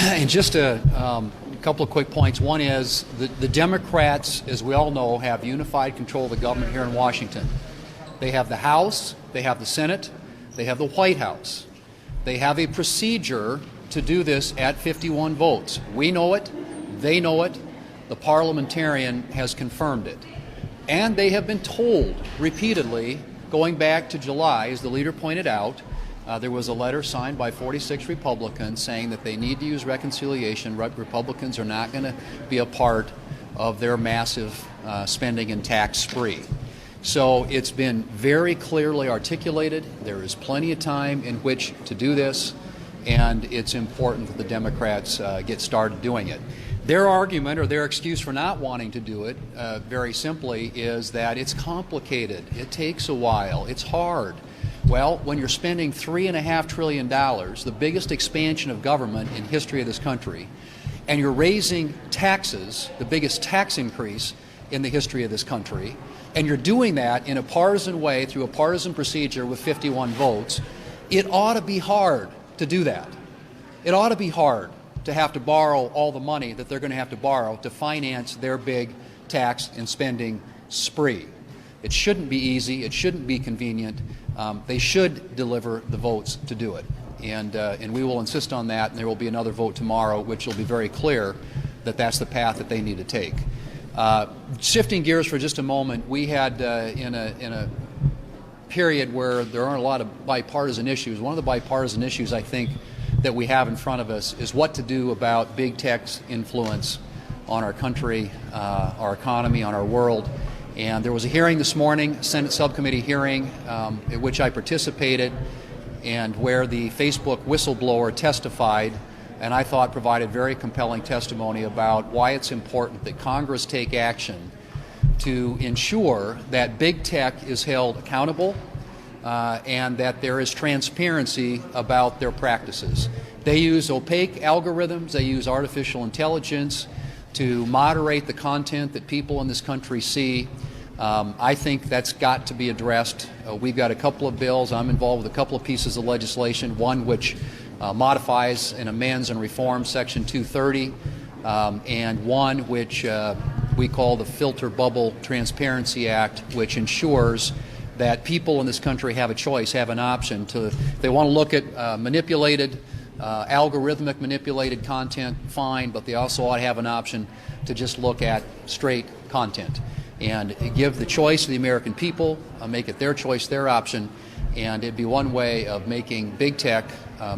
And just a couple of quick points. One is the Democrats, as we all know, have unified control of the government here in Washington. They have the House, they have the Senate, they have the White House. They have a procedure to do this at 51 votes. We know it, they know it, the parliamentarian has confirmed it. And they have been told repeatedly, going back to July, as the leader pointed out, there was a letter signed by 46 Republicans saying that they need to use reconciliation. Republicans are not going to be a part of their massive spending and tax spree. So it's been very clearly articulated. There is plenty of time in which to do this, and it's important that the Democrats get started doing it. Their argument or their excuse for not wanting to do it, very simply, is that it's complicated, it takes a while, it's hard. Well, when you're spending $3.5 trillion, the biggest expansion of government in history of this country, and you're raising taxes, the biggest tax increase in the history of this country, and you're doing that in a partisan way through a partisan procedure with 51 votes, it ought to be hard to do that. It ought to be hard to have to borrow all the money that they're going to have to borrow to finance their big tax and spending spree. It shouldn't be easy. It shouldn't be convenient. They should deliver the votes to do it. And we will insist on that, and there will be another vote tomorrow, which will be very clear that that's the path that they need to take. Shifting gears for just a moment, we had in a period where there aren't a lot of bipartisan issues. One of the bipartisan issues I think that we have in front of us is what to do about big tech's influence on our country, our economy, on our world. And there was a hearing this morning, Senate subcommittee hearing, in which I participated, and where the Facebook whistleblower testified, and I thought provided very compelling testimony about why it's important that Congress take action to ensure that big tech is held accountable and that there is transparency about their practices. They use opaque algorithms, they use artificial intelligence to moderate the content that people in this country see. I think that's got to be addressed. We've got a couple of bills. I'm involved with a couple of pieces of legislation, one which modifies and amends and reforms Section 230, and one which we call the Filter Bubble Transparency Act, which ensures that people in this country have a choice, have an option to, if they want to look at algorithmic manipulated content, fine, but they also ought to have an option to just look at straight content and give the choice to the American people, make it their choice, their option, and it'd be one way of making big tech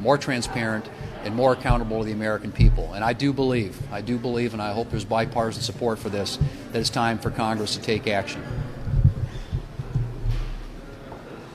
more transparent and more accountable to the American people. And I do believe, and I hope there's bipartisan support for this, that it's time for Congress to take action.